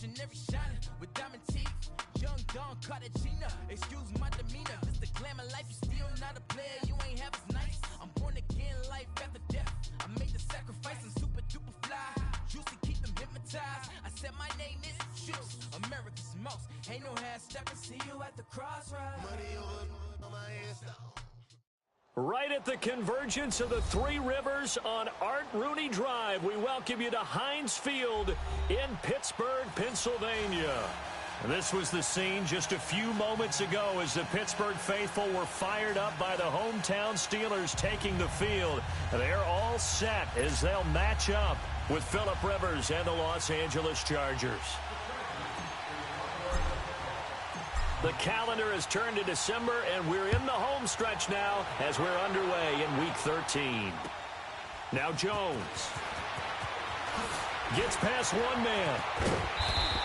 Revolutionary shining with diamond teeth. Young Don Cartagena, excuse my demeanor. This the glamour life, you still not a player, you ain't half as nice. I'm born again, life after death. I made the sacrifice, I'm super duper fly. Juicy, keep them hypnotized. I said my name is Juice, America's most. Ain't no half stepping, see you at the crossroads. Money over my hands. Right at the convergence of the Three Rivers on Art Rooney Drive, we welcome you to Heinz Field in Pittsburgh, Pennsylvania. This was the scene just a few moments ago as the Pittsburgh faithful were fired up by the hometown Steelers taking the field. They're all set as they'll match up with Phillip Rivers and the Los Angeles Chargers. The calendar has turned to December, and we're in the home stretch now as we're underway in Week 13. Now Jones gets past one man,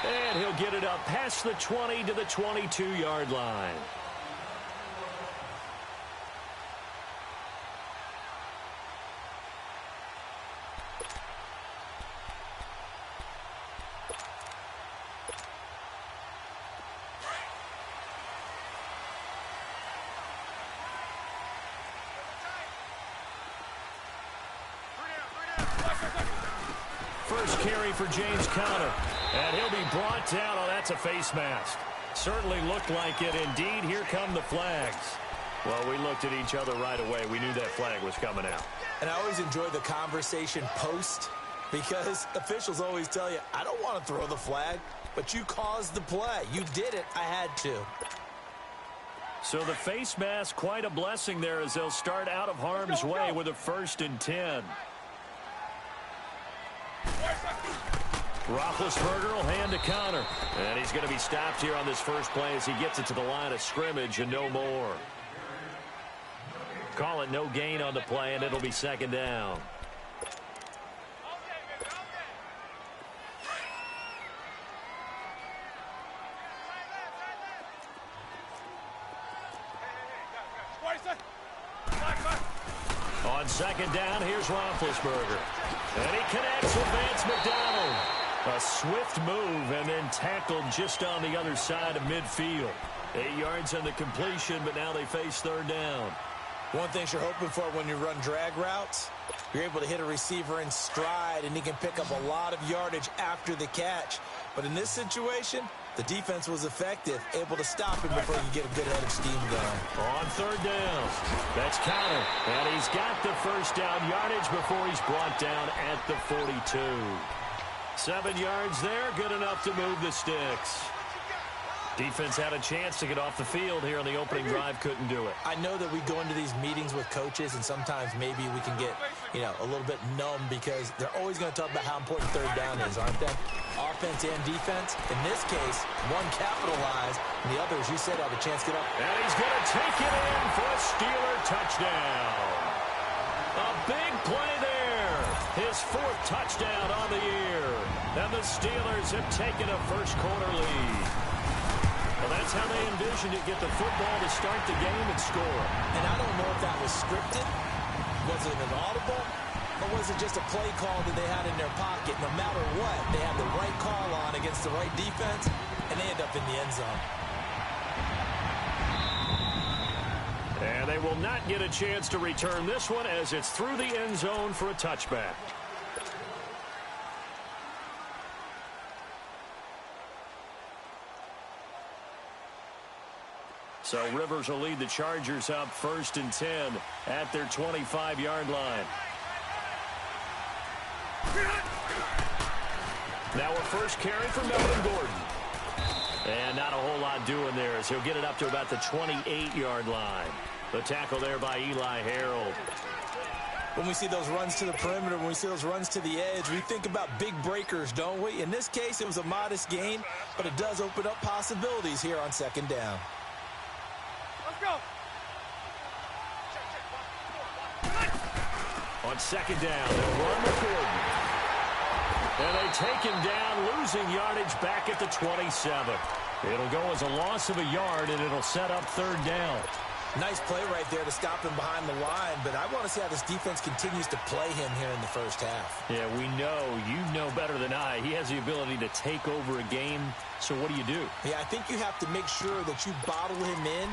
and he'll get it up past the 20 to the 22-yard line. First carry for James Conner, and he'll be brought down. Oh, that's a face mask. Certainly looked like it. Indeed, here come the flags. Well, we looked at each other right away. We knew that flag was coming out. And I always enjoy the conversation post because officials always tell you, I don't want to throw the flag, but you caused the play. You did it. I had to. So the face mask, quite a blessing there as they'll start out of harm's way with a 1st and 10. Roethlisberger will hand to Conner. And he's going to be stopped here on this first play as he gets it to the line of scrimmage and no more. Call it no gain on the play, and it'll be 2nd down. On 2nd down, here's Roethlisberger. And he connects with Vance McDonald. A swift move and then tackled just on the other side of midfield. 8 yards on the completion, but now they face 3rd down. One thing you're hoping for when you run drag routes, you're able to hit a receiver in stride, and he can pick up a lot of yardage after the catch. But in this situation, the defense was effective, able to stop him before you get a good head of steam going. On 3rd down, that's Conner, and he's got the 1st down yardage before he's brought down at the 42. 7 yards there, good enough to move the sticks. Defense had a chance to get off the field here on the opening drive, couldn't do it. I know that we go into these meetings with coaches, and sometimes maybe we can get, a little bit numb because they're always going to talk about how important 3rd down is, aren't they? Offense and defense. In this case, one capitalized, and the other, as you said, had a chance to get up. And he's going to take it in for a Steeler touchdown. A big play there. His 4th touchdown on the year. And the Steelers have taken a first-quarter lead. Well, that's how they envisioned it, get the football to start the game and score. And I don't know if that was scripted. Was it an audible? Or was it just a play call that they had in their pocket? No matter what, they had the right call on against the right defense, and they end up in the end zone. And they will not get a chance to return this one as it's through the end zone for a touchback. So Rivers will lead the Chargers up 1st and 10 at their 25-yard line. Now a first carry for Melvin Gordon. And not a whole lot doing there as he'll get it up to about the 28-yard line. The tackle there by Eli Harold. When we see those runs to the perimeter, when we see those runs to the edge, we think about big breakers, don't we? In this case, it was a modest gain, but it does open up possibilities here on 2nd down. On 2nd down, they'll run with Gordon. And they take him down, losing yardage back at the 27. It'll go as a loss of a yard, and it'll set up 3rd down. Nice play right there to stop him behind the line, but I want to see how this defense continues to play him here in the first half. Yeah, we know. You know better than I. He has the ability to take over a game, so what do you do? Yeah, I think you have to make sure that you bottle him in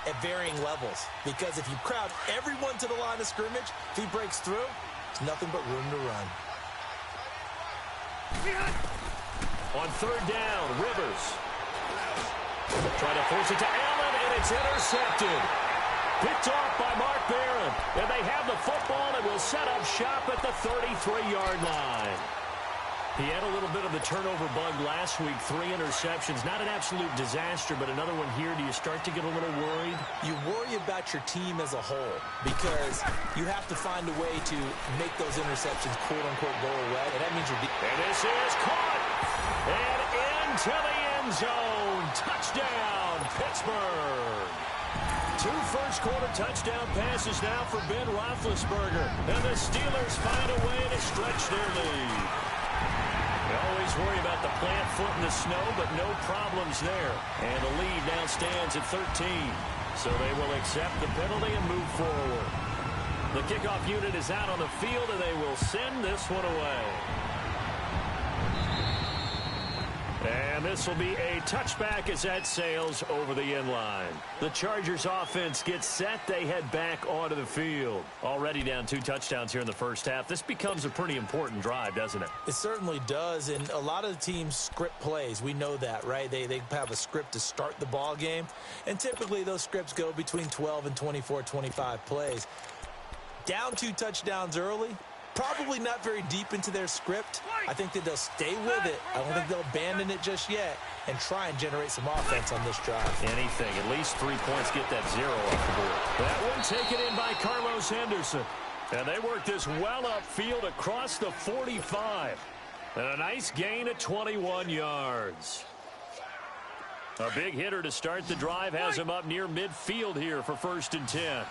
at varying levels, because if you crowd everyone to the line of scrimmage, if he breaks through, there's nothing but room to run. On third down, Rivers. Trying to force it to Allen, and it's intercepted. Picked off by Mark Barron. And they have the football and will set up shop at the 33-yard line. He had a little bit of the turnover bug last week. 3 interceptions. Not an absolute disaster, but another one here. Do you start to get a little worried? You worry about your team as a whole because you have to find a way to make those interceptions, quote-unquote, go away. And that means you're... And this is caught. And into the end zone. Touchdown, Pittsburgh. 2 first-quarter touchdown passes now for Ben Roethlisberger. And the Steelers find a way to stretch their lead. They always worry about the plant foot in the snow, but no problems there. And the lead now stands at 13. So they will accept the penalty and move forward. The kickoff unit is out on the field, and they will send this one away. And this will be a touchback as that sails over the end line. The Chargers offense gets set. They head back onto the field. Already down 2 touchdowns here in the first half. This becomes a pretty important drive, doesn't it? It certainly does, and a lot of the teams script plays. We know that, right? They have a script to start the ball game, and typically those scripts go between 12 and 24, 25 plays. Down 2 touchdowns early. Probably not very deep into their script. I think that they'll stay with it. I don't think they'll abandon it just yet and try and generate some offense on this drive. Anything. At least 3 points, get that 0 off the board. That one taken in by Carlos Henderson. And they work this well upfield across the 45. And a nice gain of 21 yards. A big hitter to start the drive has him up near midfield here for 1st and 10.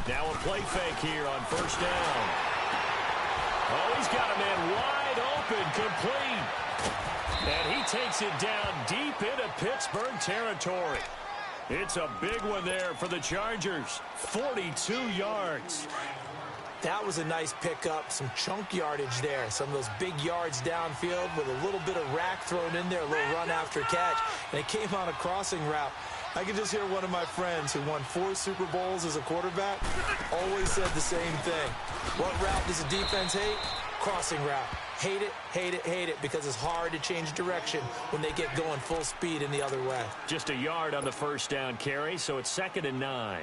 Now a play fake here on 1st down. Oh, he's got a man wide open, complete. And he takes it down deep into Pittsburgh territory. It's a big one there for the Chargers. 42 yards. That was a nice pickup, some chunk yardage there. Some of those big yards downfield with a little bit of rack thrown in there, a little run after catch. And it came on a crossing route. I can just hear one of my friends who won 4 Super Bowls as a quarterback always said the same thing. What route does the defense hate? Crossing route. Hate it, hate it, hate it, because it's hard to change direction when they get going full speed in the other way. Just a yard on the 1st down carry, so it's 2nd and 9.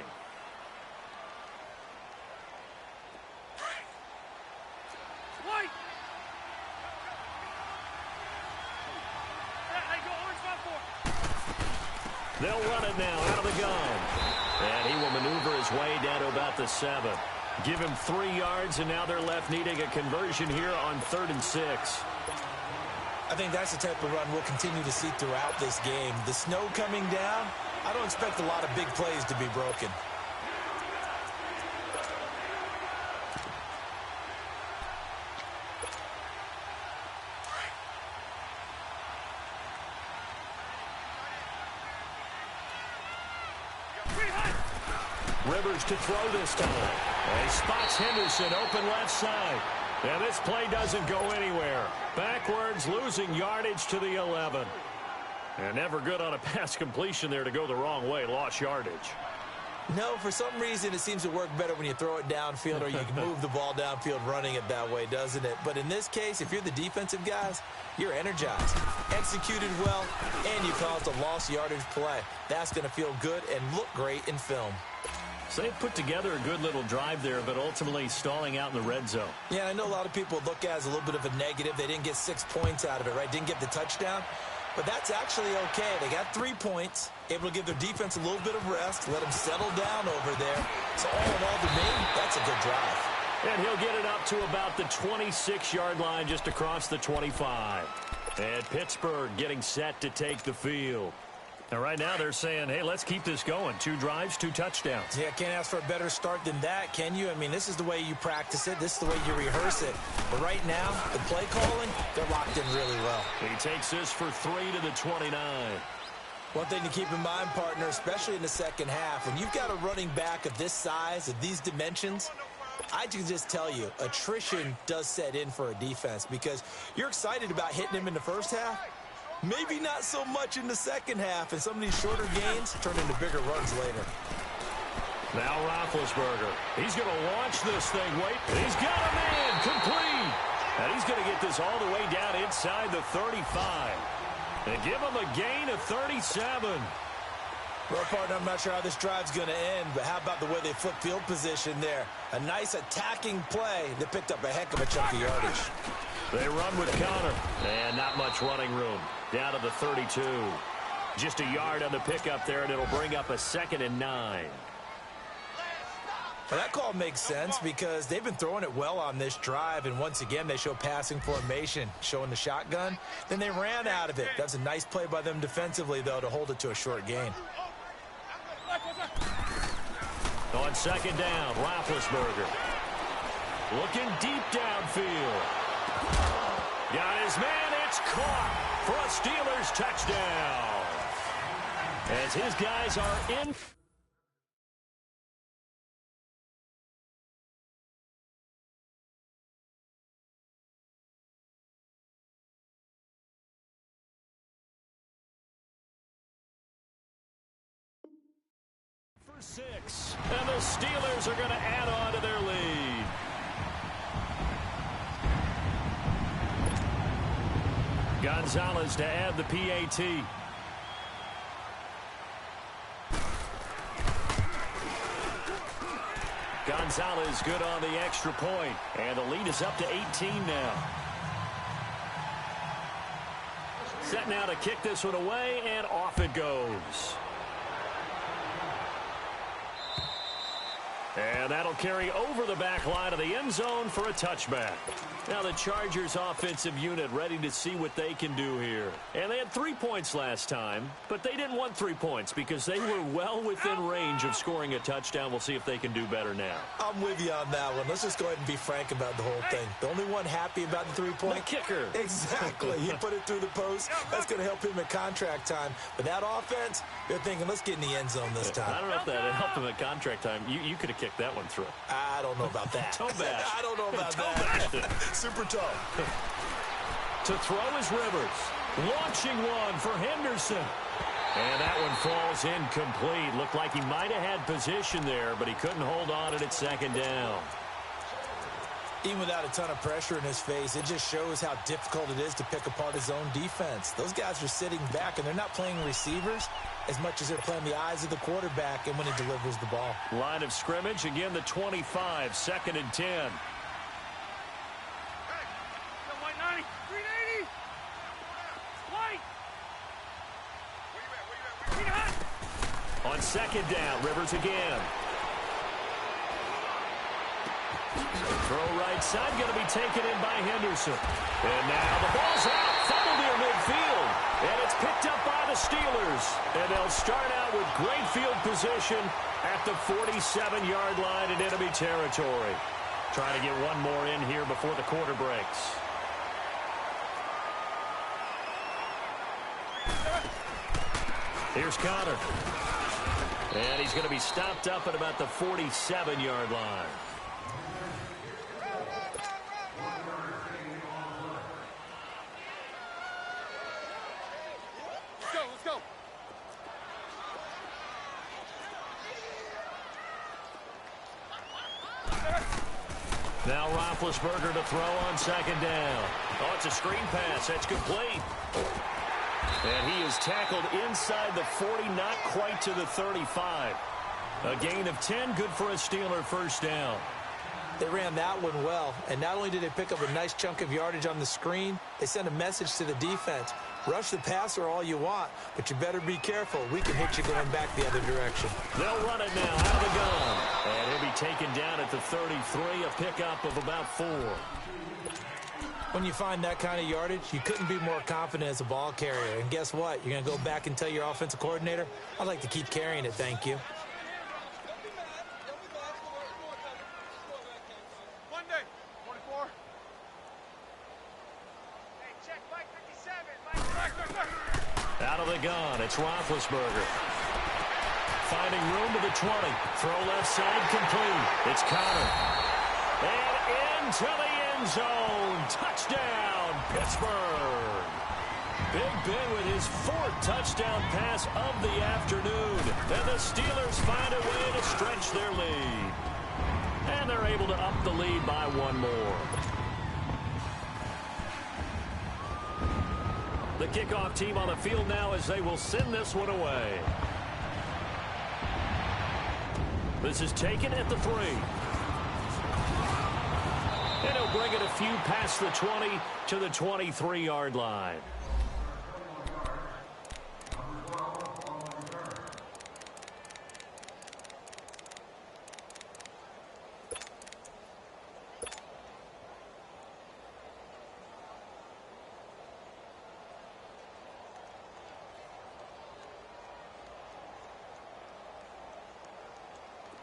They'll run it now out of the gun. And he will maneuver his way down to about the 7. Give him 3 yards, and now they're left needing a conversion here on 3rd and 6. I think that's the type of run we'll continue to see throughout this game. The snow coming down, I don't expect a lot of big plays to be broken. Rivers to throw this time. And he spots Henderson open left side. And this play doesn't go anywhere. Backwards, losing yardage to the 11. And never good on a pass completion there to go the wrong way. Lost yardage. No, for some reason it seems to work better when you throw it downfield or you can move the ball downfield running it that way, doesn't it? But in this case, if you're the defensive guys, you're energized, executed well, and you caused a lost yardage play. That's going to feel good and look great in film. So they put together a good little drive there, but ultimately stalling out in the red zone. Yeah, I know a lot of people look at it as a little bit of a negative. They didn't get 6 points out of it, right? Didn't get the touchdown. But that's actually okay. They got 3 points, able to give their defense a little bit of rest, let them settle down over there. So all in all, to me, that's a good drive. And he'll get it up to about the 26-yard line, just across the 25. And Pittsburgh getting set to take the field. And right now they're saying, hey, let's keep this going. 2 drives, 2 touchdowns. Yeah, can't ask for a better start than that, can you? I mean, this is the way you practice it. This is the way you rehearse it. But right now, the play calling, they're locked in really well. He takes this for 3 to the 29. One thing to keep in mind, partner, especially in the second half, when you've got a running back of this size, of these dimensions, I can just tell you, attrition does set in for a defense because you're excited about hitting him in the first half. Maybe not so much in the second half, and some of these shorter gains turn into bigger runs later. Now Roethlisberger. He's going to launch this thing. Wait, he's got a man complete. And he's going to get this all the way down inside the 35. And give him a gain of 37. Well, partner, I'm not sure how this drive's going to end, but how about the way they flip field position there? A nice attacking play that picked up a heck of a chunk of yardage. They run with Connor. And not much running room. Down to the 32. Just a yard on the pickup there, and it'll bring up a 2nd and 9. Well, that call makes sense because they've been throwing it well on this drive, and once again, they show passing formation, showing the shotgun. Then they ran out of it. That's a nice play by them defensively, though, to hold it to a short gain. On 2nd down, Roethlisberger. Looking deep downfield. Got his man. It's caught for a Steelers touchdown. As his guys are in. For 6. And the Steelers are going to add on to their lead. Gonzalez to add the PAT. Gonzalez good on the extra point. And the lead is up to 18 now. Set now to kick this one away, and off it goes. And that'll carry over the back line of the end zone for a touchback. Now the Chargers offensive unit ready to see what they can do here. And they had 3 points last time, but they didn't want 3 points because they were well within range of scoring a touchdown. We'll see if they can do better now. I'm with you on that one. Let's just go ahead and be frank about the whole thing. The only one happy about the 3-point? The kicker. Exactly. He put it through the post. That's going to help him at contract time. But that offense, they're thinking, let's get in the end zone this time. I don't know if that helped him at contract time. You could have kicked that one through. I don't know about that. Toe bash. I don't know about that. Super tough. To throw is Rivers. Launching one for Henderson. And that one falls incomplete. Looked like he might have had position there, but he couldn't hold on at 2nd down. Even without a ton of pressure in his face, it just shows how difficult it is to pick apart his own defense. Those guys are sitting back, and they're not playing receivers as much as they're playing the eyes of the quarterback and when he delivers the ball. Line of scrimmage, again the 25, 2nd and 10. On 2nd down, Rivers again. Throw right side, going to be taken in by Henderson. And now the ball's out, fumbled near midfield. And it's picked up by the Steelers. And they'll start out with great field position at the 47-yard line in enemy territory. Trying to get one more in here before the quarter breaks. Here's Connor. And he's going to be stopped up at about the 47-yard line. Let's go. Now Roethlisberger to throw on 2nd down. Oh, it's a screen pass. That's complete. And he is tackled inside the 40, not quite to the 35. A gain of 10, good for a Steeler 1st down. They ran that one well, and not only did they pick up a nice chunk of yardage on the screen, they sent a message to the defense. Rush the passer all you want, but you better be careful. We can hit you going back the other direction. They'll run it now out of the gun. And he'll be taken down at the 33, a pickup of about 4. When you find that kind of yardage, you couldn't be more confident as a ball carrier. And guess what? You're going to go back and tell your offensive coordinator, I'd like to keep carrying it, thank you. Monday, 24. Hey, check Mike 57. Mike. Out of the gun, it's Roethlisberger. Finding room to the 20. Throw left side complete. It's Connor. And into the end zone. Touchdown, Pittsburgh. Big Ben with his 4th touchdown pass of the afternoon. And the Steelers find a way to stretch their lead. And they're able to up the lead by 1 more. The kickoff team on the field now as they will send this one away. This is taken at the 3. And he'll bring it a few past the 20 to the 23-yard line.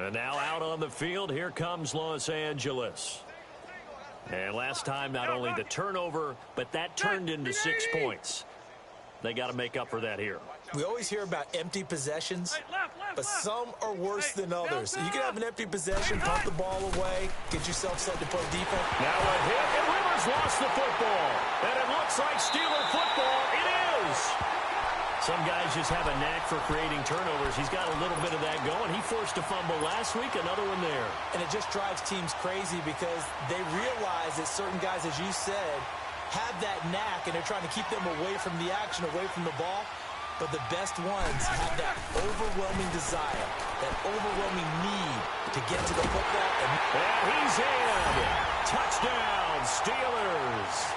And now out on the field, here comes Los Angeles. And last time, not only the turnover, but that turned into 6 points. They got to make up for that here. We always hear about empty possessions, but some are worse than others. You can have an empty possession, pump the ball away, get yourself set to play defense. Now a hit, and Rivers lost the football. And it looks like Steeler football. It is. Some guys just have a knack for creating turnovers. He's got a little bit of that going. He forced a fumble last week, another one there. And it just drives teams crazy because they realize that certain guys, as you said, have that knack, and they're trying to keep them away from the action, away from the ball. But the best ones have that overwhelming desire, that overwhelming need to get to the football. And he's in. Touchdown, Steelers.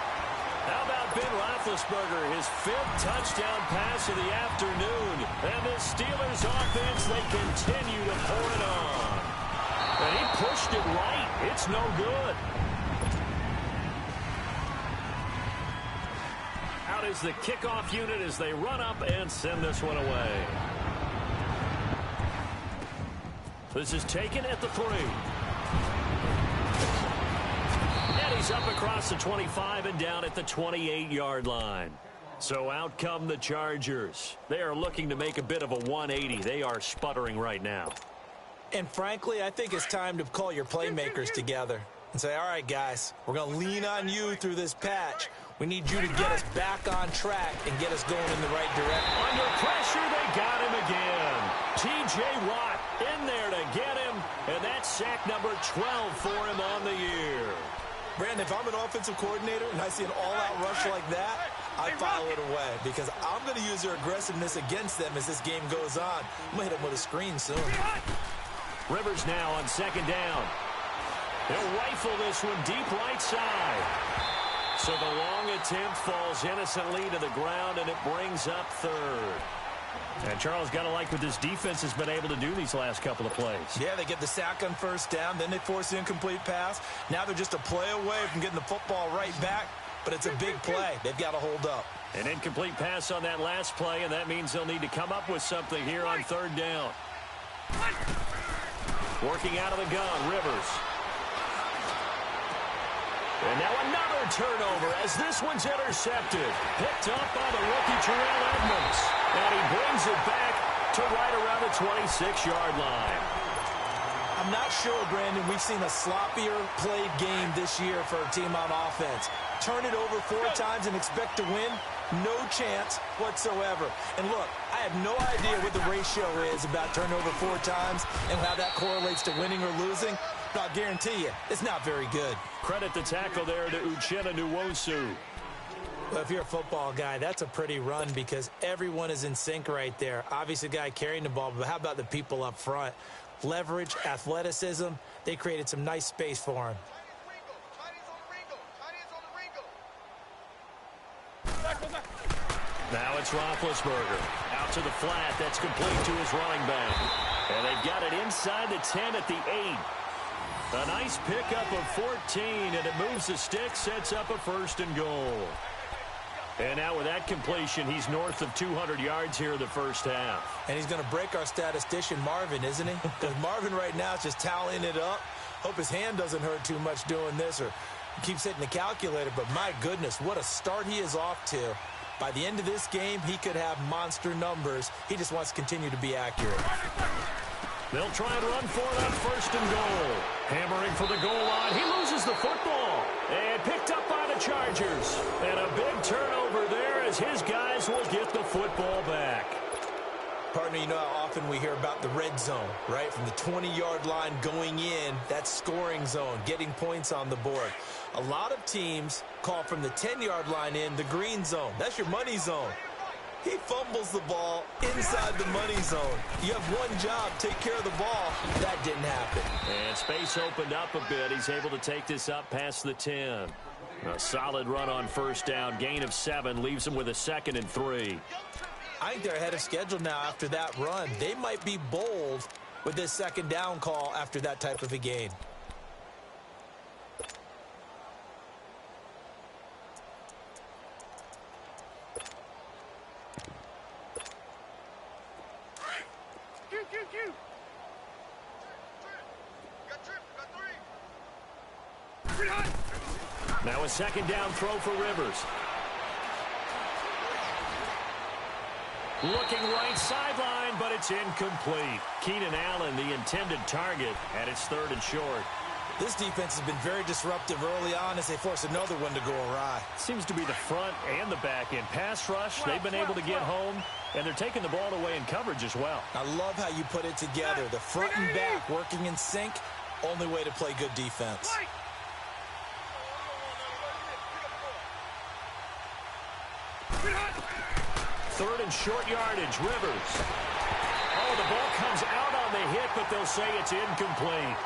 How about Ben Roethlisberger, his 5th touchdown pass of the afternoon. And the Steelers offense, they continue to pour it on. And he pushed it right. It's no good. Out is the kickoff unit as they run up and send this one away. This is taken at the 3. And he's up across the 25 and down at the 28-yard line. So out come the Chargers. They are looking to make a bit of a 180. They are sputtering right now. And frankly, I think it's time to call your playmakers together and say, all right, guys, we're going to lean on you through this patch. We need you to get us back on track and get us going in the right direction. Under pressure, they got him again. T.J. Watt in there to get him, and that's sack number 12 for him on the year. Brandon, if I'm an offensive coordinator and I see an all-out rush like that, I file it away because I'm going to use their aggressiveness against them as this game goes on. I'm going to hit them with a screen soon. Rivers now on 2nd down. He'll rifle this one deep right side. So the long attempt falls innocently to the ground, and it brings up 3rd. And Charles, got to like what this defense has been able to do these last couple of plays. Yeah, they get the sack on 1st down, then they force the incomplete pass. Now they're just a play away from getting the football right back, but it's a big play. They've got to hold up. An incomplete pass on that last play, and that means they'll need to come up with something here on 3rd down. Working out of the gun, Rivers. And now another turnover as this one's intercepted. Picked up by the rookie Terrell Edmonds. And he brings it back to right around the 26-yard line. I'm not sure, Brandon, we've seen a sloppier played game this year for a team on offense. Turn it over 4 times and expect to win? No chance whatsoever. And look, I have no idea what the ratio is about turnover 4 times and how that correlates to winning or losing. But I'll guarantee you, it's not very good. Credit the tackle there to Uchenna Nwosu. Well, if you're a football guy, that's a pretty run because everyone is in sync right there. Obviously, the guy carrying the ball, but how about the people up front? Leverage, athleticism, they created some nice space for him. Now it's Roethlisberger. Out to the flat. That's complete to his running back. And they've got it inside the 10 at the 8. A nice pickup of 14, and it moves the stick, sets up a 1st and goal. And now with that completion, he's north of 200 yards here in the 1st half. And he's going to break our statistician, Marvin, isn't he? Because Marvin right now is just tallying it up. Hope his hand doesn't hurt too much doing this or keeps hitting the calculator. But my goodness, what a start he is off to. By the end of this game, he could have monster numbers. He just wants to continue to be accurate. They'll try and run for it on first and goal. Hammering for the goal line. He loses the football. And picked up by the Chargers. And a big turnover there as his guys will get the football back. Partner, you know how often we hear about the red zone, right? From the 20-yard line going in, that's scoring zone, getting points on the board. A lot of teams call from the 10-yard line in the green zone. That's your money zone. He fumbles the ball inside the money zone. You have one job, take care of the ball. That didn't happen. And space opened up a bit. He's able to take this up past the 10. A solid run on first down. Gain of 7 leaves him with a 2nd and 3. I think they're ahead of schedule now after that run. They might be bold with this 2nd down call after that type of a gain. Now a 2nd down throw for Rivers. Looking right sideline, but it's incomplete. Keenan Allen, the intended target, and it's 3rd and short. This defense has been very disruptive early on as they force another one to go awry. Seems to be the front and the back end. Pass rush, they've been able to get home, and they're taking the ball away in coverage as well. I love how you put it together. The front and back working in sync, only way to play good defense. 3rd and short yardage, Rivers. Oh, the ball comes out on the hit, but they'll say it's incomplete.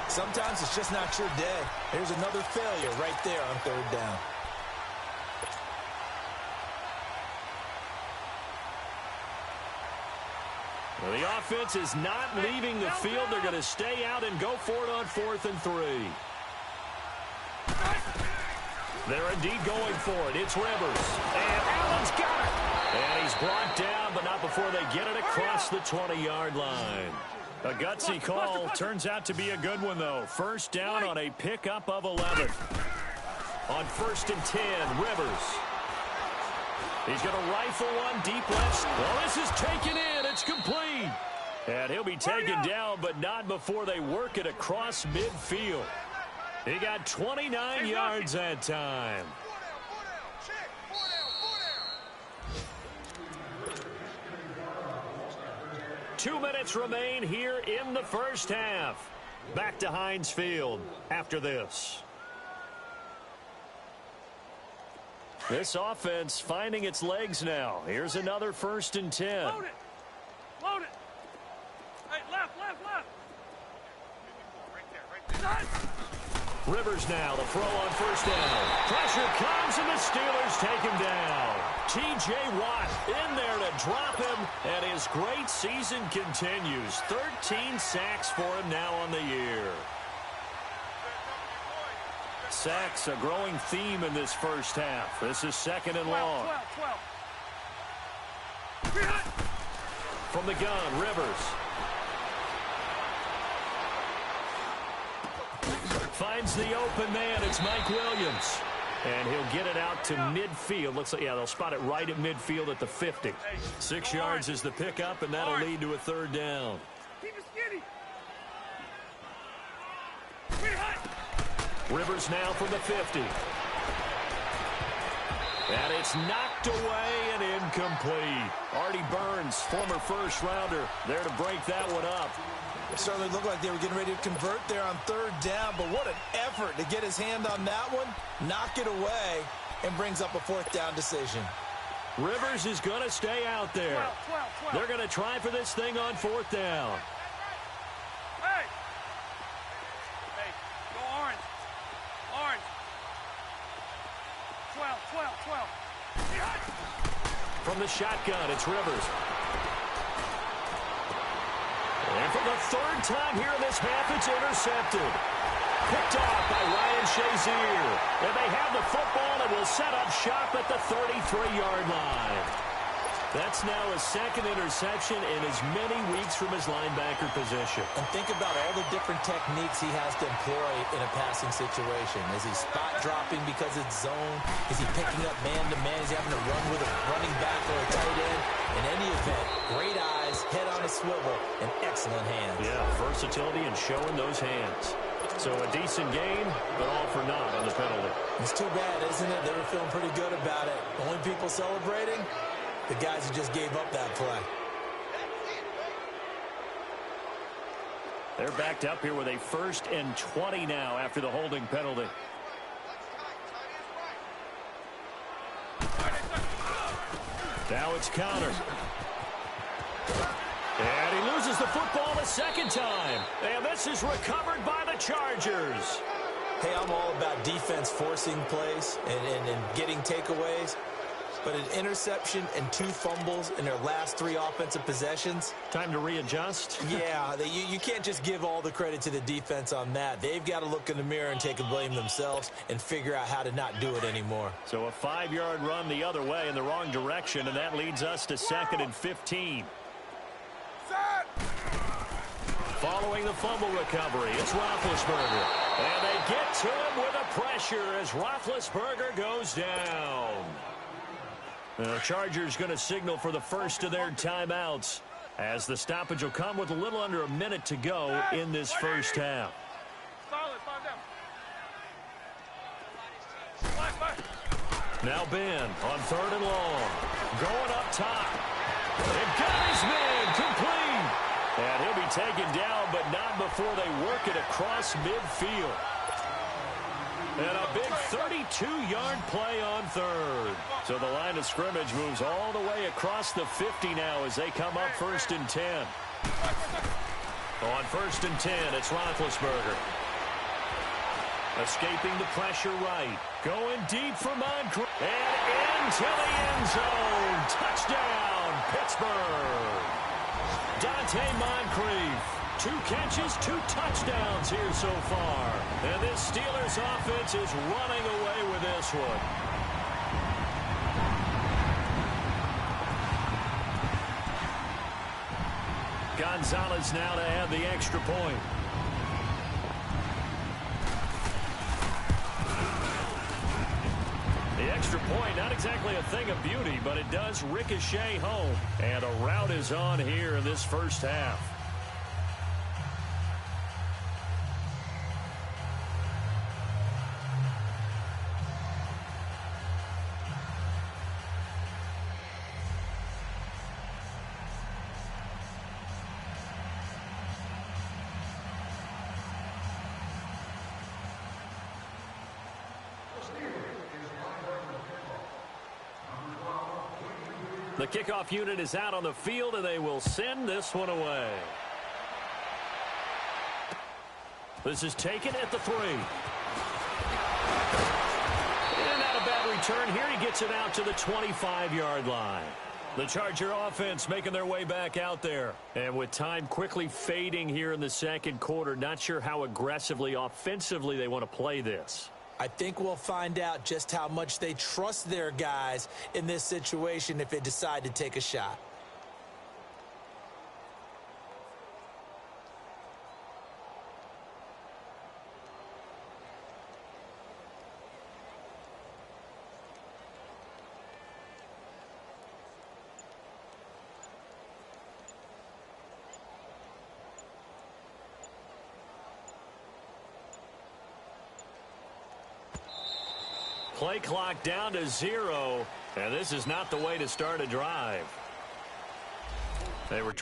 Sometimes it's just not your day. Here's another failure right there on 3rd down. Well, the offense is not leaving the field. They're going to stay out and go for it on 4th and 3. They're indeed going for it. It's Rivers. And Allen's got it. And he's brought down, but not before they get it across the 20-yard line. A gutsy call. Turns out to be a good one, though. First down on a pickup of 11. On 1st and 10, Rivers. He's going to rifle one deep left. Well, this is taken in. It's complete. And he'll be taken down, but not before they work it across midfield. He got 29 yards that time. 2 minutes remain here in the first half. Back to Heinz Field after this. This offense finding its legs now. Here's another 1st and 10. Load it. Load it. Hey, left. Right there. Rivers now, the throw on 1st down. Pressure comes, and the Steelers take him down. T.J. Watt in there to drop him, and his great season continues. 13 sacks for him now on the year. Sacks, a growing theme in this first half. This is 2nd and long. 12. From the gun, Rivers. Finds the open man. It's Mike Williams. And he'll get it out to midfield. Looks like, yeah, they'll spot it right at midfield at the 50. 6 yards is the pickup, and that'll lead to a 3rd down. Keep it skinny. Rivers now from the 50. And it's knocked away and incomplete. Artie Burns, former first-rounder, there to break that one up. It certainly looked like they were getting ready to convert there on 3rd down, but what an effort to get his hand on that one, knock it away, and brings up a 4th down decision. Rivers is going to stay out there. 12. They're going to try for this thing on 4th down. Hey, go orange. 12. From the shotgun, it's Rivers. And for the 3rd time here in this half, it's intercepted. Picked off by Ryan Shazier. And they have the football and will set up shop at the 33-yard line. That's now his second interception in as many weeks from his linebacker position. And think about all the different techniques he has to employ in a passing situation. Is he spot dropping because it's zone? Is he picking up man-to-man? Is he having to run with a running back or a tight end? In any event, great eyes, head on a swivel, and excellent hands. Yeah, versatility and showing those hands. So a decent game, but all for naught on the penalty. It's too bad, isn't it? They were feeling pretty good about it. Only people celebrating? The guys who just gave up that play. They're backed up here with a 1st and 20 now after the holding penalty. Now it's countered. And he loses the football the second time. And this is recovered by the Chargers. Hey, I'm all about defense forcing plays and getting takeaways. But an interception and 2 fumbles in their last 3 offensive possessions. Time to readjust? Yeah, you can't just give all the credit to the defense on that. They've got to look in the mirror and take a blame themselves and figure out how to not do it anymore. So a 5-yard run the other way in the wrong direction, and that leads us to 2nd and 15. Following the fumble recovery, it's Roethlisberger. And they get to him with a pressure as Roethlisberger goes down. The Chargers going to signal for the first of their timeouts as the stoppage will come with a little under a minute to go in this first half. Now Ben on 3rd and long. Going up top. They've got his man complete. And he'll be taken down, but not before they work it across midfield. And a big 32-yard play on 3rd. So the line of scrimmage moves all the way across the 50 now as they come up 1st and 10. On 1st and 10, it's Roethlisberger. Escaping the pressure right. Going deep for Moncrief. And into the end zone. Touchdown, Pittsburgh. Dante Moncrief. 2 catches, 2 touchdowns here so far. And this Steelers offense is running away with this one. Gonzalez now to add the extra point. The extra point, not exactly a thing of beauty, but it does ricochet home. And a rout is on here in this first half. The kickoff unit is out on the field, and they will send this one away. This is taken at the 3. And not a bad return here. He gets it out to the 25-yard line. The Charger offense making their way back out there. And with time quickly fading here in the second quarter, not sure how aggressively, offensively they want to play this. I think we'll find out just how much they trust their guys in this situation if they decide to take a shot. Play clock down to 0, and this is not the way to start a drive. They were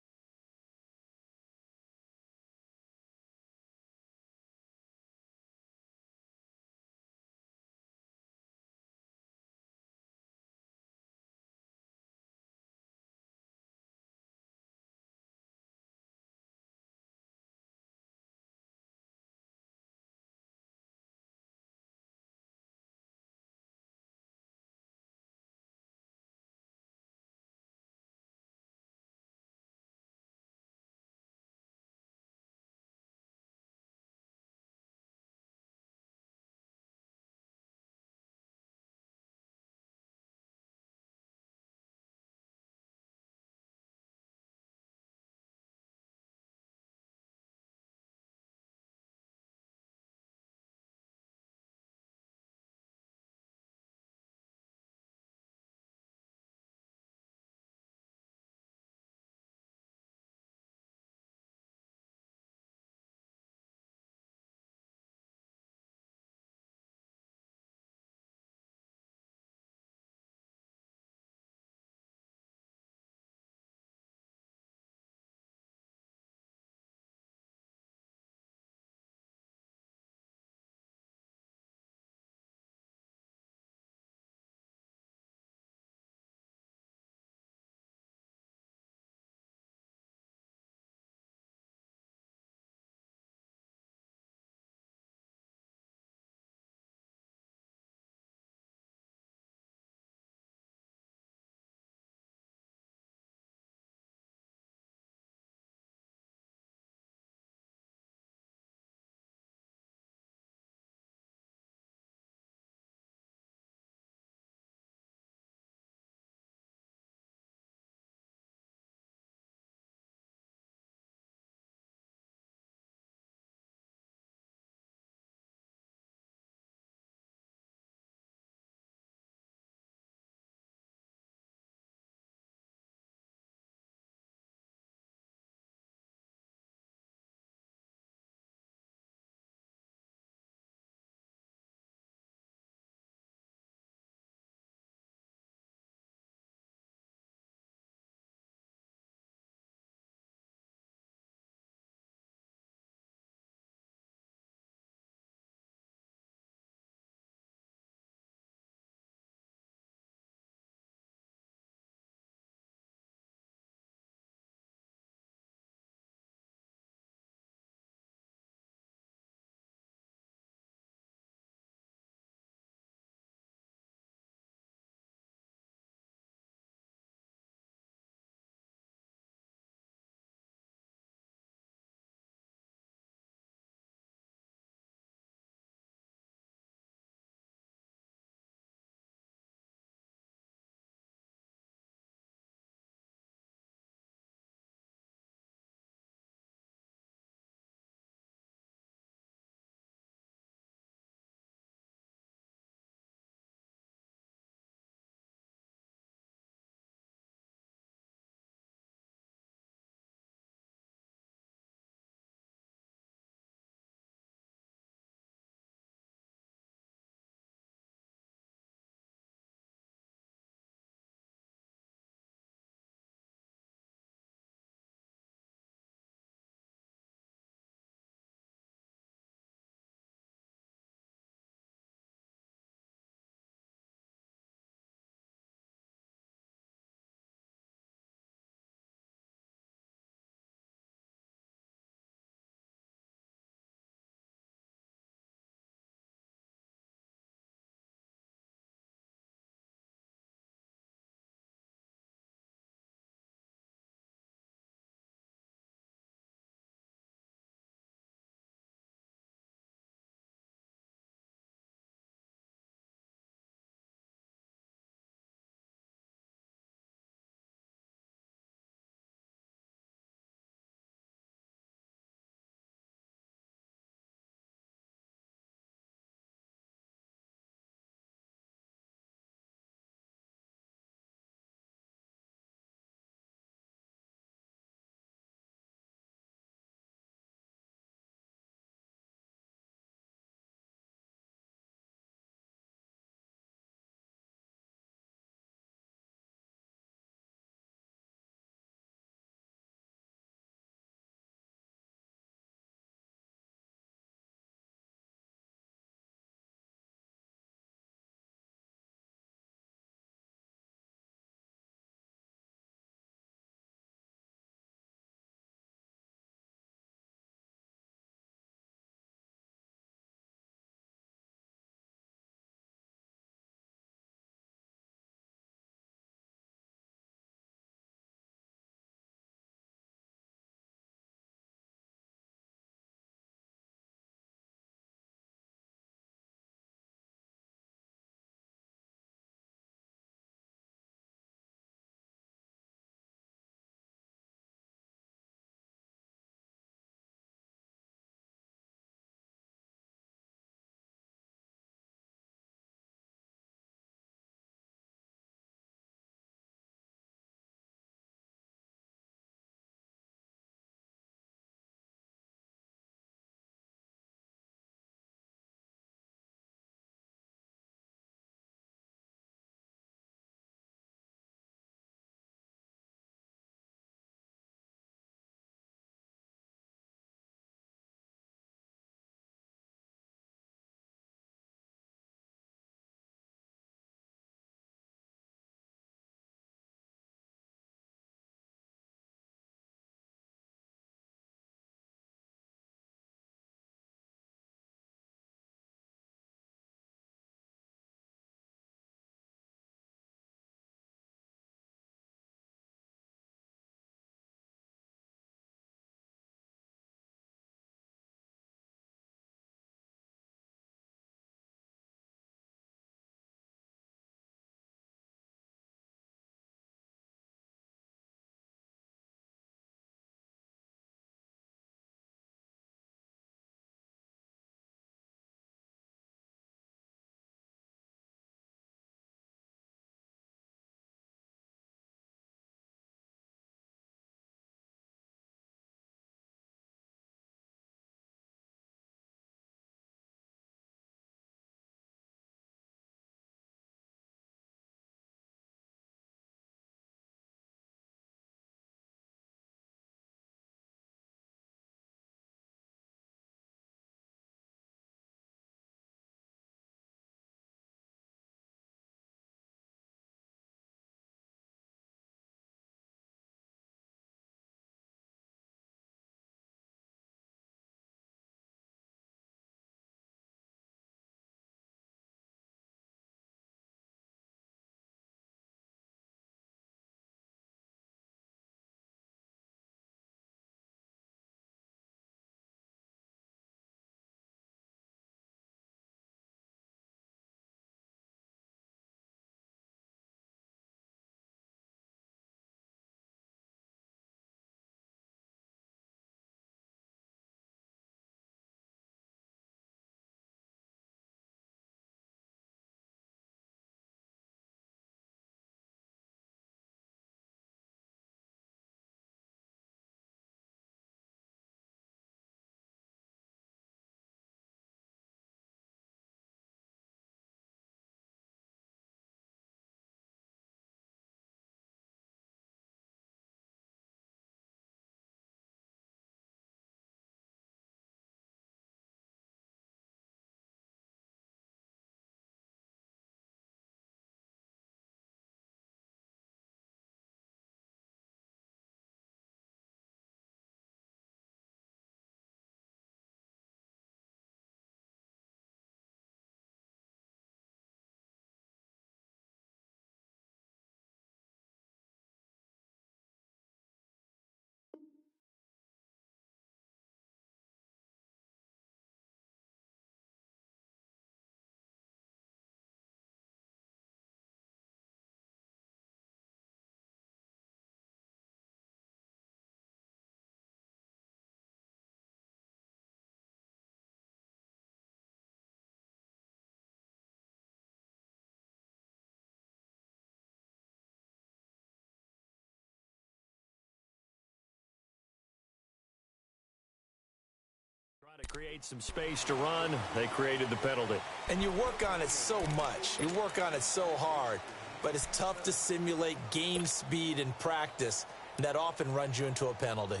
to create some space to run. They created the penalty. And you work on it so much. You work on it so hard. But it's tough to simulate game speed in practice. And that often runs you into a penalty.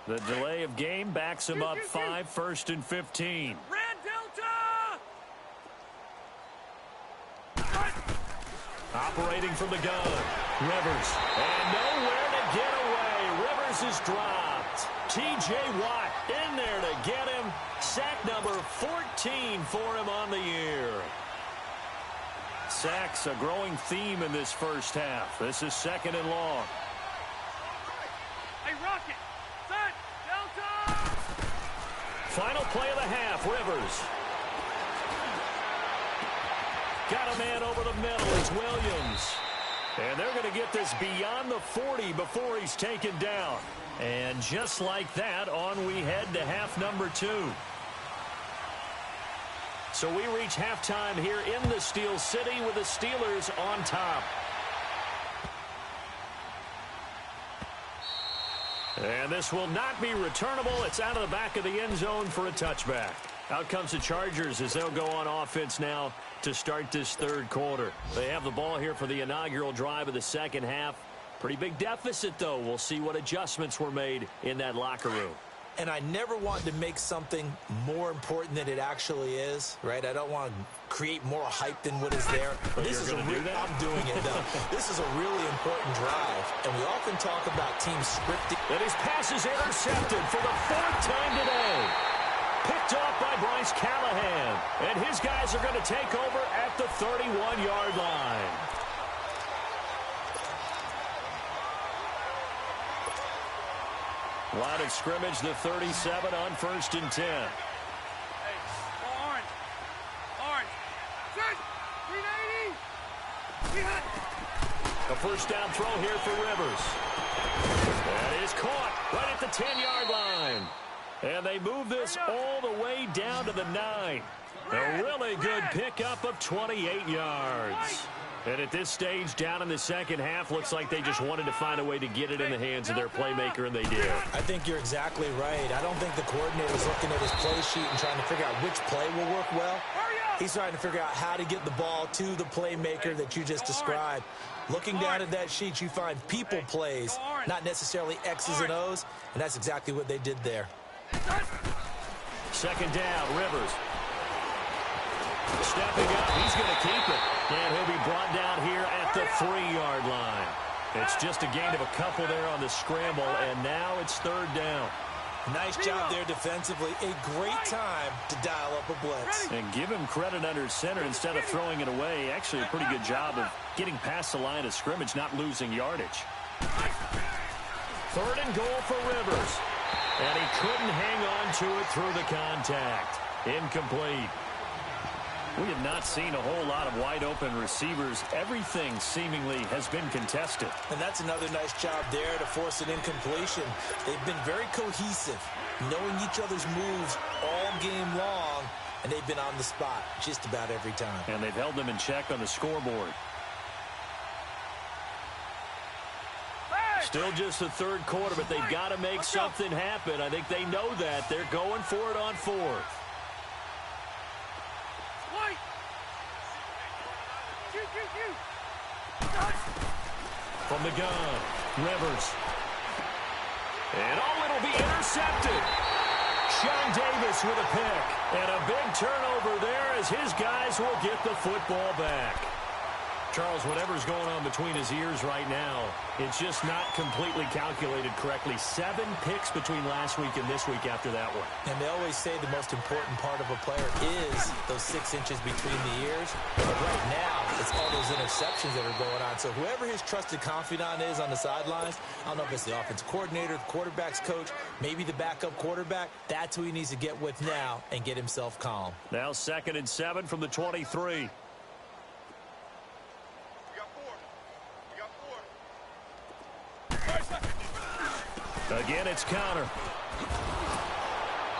The delay of game backs him up 5, 1st and 15. Red Delta! Operating from the gun. Rivers. And nowhere to get away. Rivers is dropped. T.J. Watt in there to get him. Sack number 14 for him on the year. Sacks a growing theme in this first half. This is 2nd and long. Hey, Rocket! Set! Delta! Final play of the half. Rivers. Got a man over the middle. It's Williams. And they're going to get this beyond the 40 before he's taken down. And just like that, on we head to half number 2. So we reach halftime here in the Steel City with the Steelers on top. And this will not be returnable. It's out of the back of the end zone for a touchback. Out comes the Chargers as they'll go on offense now to start this third quarter. They have the ball here for the inaugural drive of the second half. Pretty big deficit, though. We'll see what adjustments were made in that locker room. And I never want to make something more important than it actually is, right? I don't want to create more hype than what is there. But this is I'm doing it, though. This is a really important drive, and we often talk about team scripting. And his pass is intercepted for the 4th time today. Picked off by Bryce Callahan. And his guys are going to take over at the 31-yard line. Line of scrimmage, the 37 on 1st and 10. Hey, orange. Orange. Set! 380! We hot! A first down throw here for Rivers. That is caught right at the 10-yard line. And they move this all the way down to the 9. A really good pickup of 28 yards. And at this stage, down in the second half, looks like they just wanted to find a way to get it in the hands of their playmaker, and they did. I think you're exactly right. I don't think the coordinator's looking at his play sheet and trying to figure out which play will work well. He's trying to figure out how to get the ball to the playmaker that you just described. Looking down at that sheet, you find people plays, not necessarily X's and O's, and that's exactly what they did there. Second down, Rivers. Stepping up, he's going to keep it. And he'll be brought down here at the 3-yard line. It's just a gain of a couple there on the scramble, and now it's 3rd down. Nice job there defensively. A great time to dial up a blitz. And give him credit under center instead of throwing it away. Actually a pretty good job of getting past the line of scrimmage, not losing yardage. 3rd and goal for Rivers. And he couldn't hang on to it through the contact. Incomplete. We have not seen a whole lot of wide-open receivers. Everything seemingly has been contested. And that's another nice job there to force an incompletion. They've been very cohesive, knowing each other's moves all game long, and they've been on the spot just about every time. And they've held them in check on the scoreboard. Still just the third quarter, but they've got to make something happen. I think they know that. They're going for it on 4th. From the gun, Rivers. And it'll be intercepted. Sean Davis with a pick. And a big turnover there as his guys will get the football back. Charles, whatever's going on between his ears right now, it's just not completely calculated correctly. 7 picks between last week and this week after that one. And they always say the most important part of a player is those 6 inches between the ears. But right now, it's all those interceptions that are going on. So whoever his trusted confidant is on the sidelines, I don't know if it's the offensive coordinator, the quarterback's coach, maybe the backup quarterback, that's who he needs to get with now and get himself calm. Now 2nd and 7 from the 23. Again, it's Connor.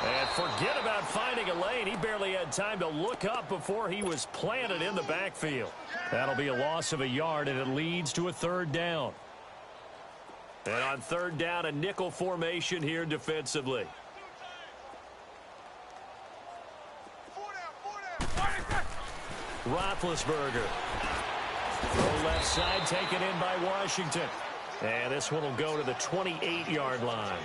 And forget about finding a lane. He barely had time to look up before he was planted in the backfield. That'll be a loss of a yard, and it leads to a third down. And on third down, a nickel formation here defensively. Roethlisberger. Throw left side, taken in by Washington. And this one will go to the 28-yard line.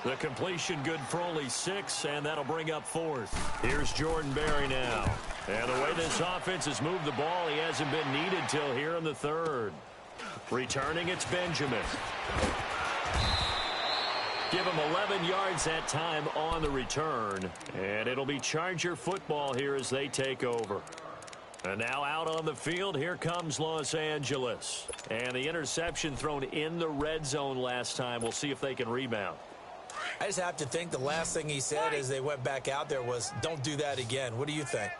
The completion good for only 6, and that'll bring up fourth. Here's Jordan Berry now. And the way this offense has moved the ball, he hasn't been needed till here in the third. Returning, it's Benjamin. Give him 11 yards that time on the return. And it'll be Charger football here as they take over. And now out on the field, here comes Los Angeles. And the interception thrown in the red zone last time. We'll see if they can rebound. I just have to think the last thing he said as they went back out there was, don't do that again. What do you think?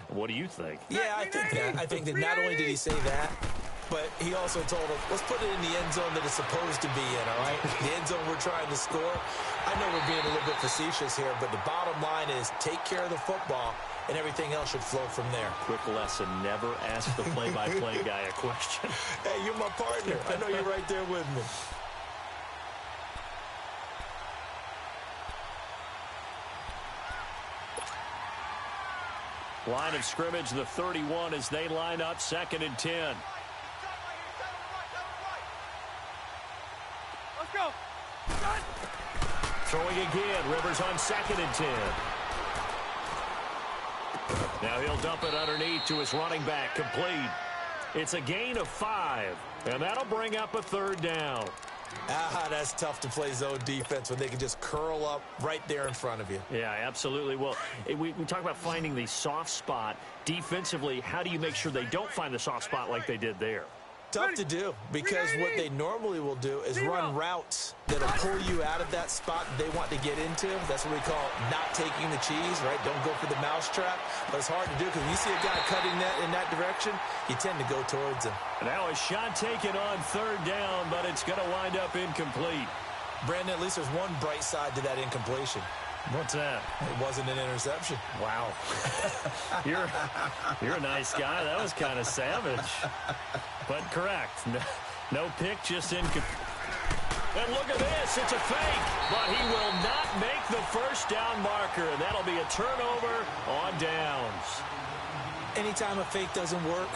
What do you think? Yeah, I think that. I think that not only did he say that, but he also told them, let's put it in the end zone that it's supposed to be in, all right? The end zone we're trying to score. I know we're being a little bit facetious here, but the bottom line is take care of the football, and everything else should flow from there. Quick lesson, never ask the play-by-play guy a question. Hey, you're my partner. I know you're right there with me. Line of scrimmage, the 31 as they line up 2nd and 10. Let's go. Throwing again. Rivers on 2nd and 10. Now he'll dump it underneath to his running back. Complete. It's a gain of 5. And that'll bring up a third down. That's tough to play zone defense when they can just curl up right there in front of you. Yeah, absolutely. Well, we talk about finding the soft spot. Defensively, how do you make sure they don't find the soft spot like they did there? Tough to do, because what they normally will do is run routes that'll pull you out of that spot they want to get into. That's what we call not taking the cheese, right? Don't go for the mousetrap. But it's hard to do because when you see a guy cutting that in that direction, you tend to go towards him. Now a shot taken on third down, but it's going to wind up incomplete. Brandon, at least there's one bright side to that incompletion. What's that? It wasn't an interception. Wow. You're a nice guy. That was kind of savage. But correct. No pick, just incomplete. And look at this. It's a fake. But he will not make the first down marker. And that'll be a turnover on downs. Anytime a fake doesn't work,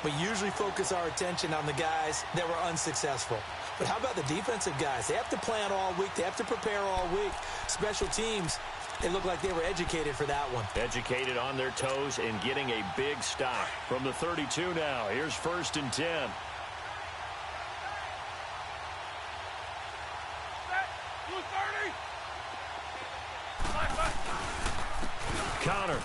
we usually focus our attention on the guys that were unsuccessful. But how about the defensive guys? They have to plan all week. They have to prepare all week. Special teams, it looked like they were educated for that one. Educated on their toes and getting a big stop. From the 32 now, here's 1st and 10. Connor.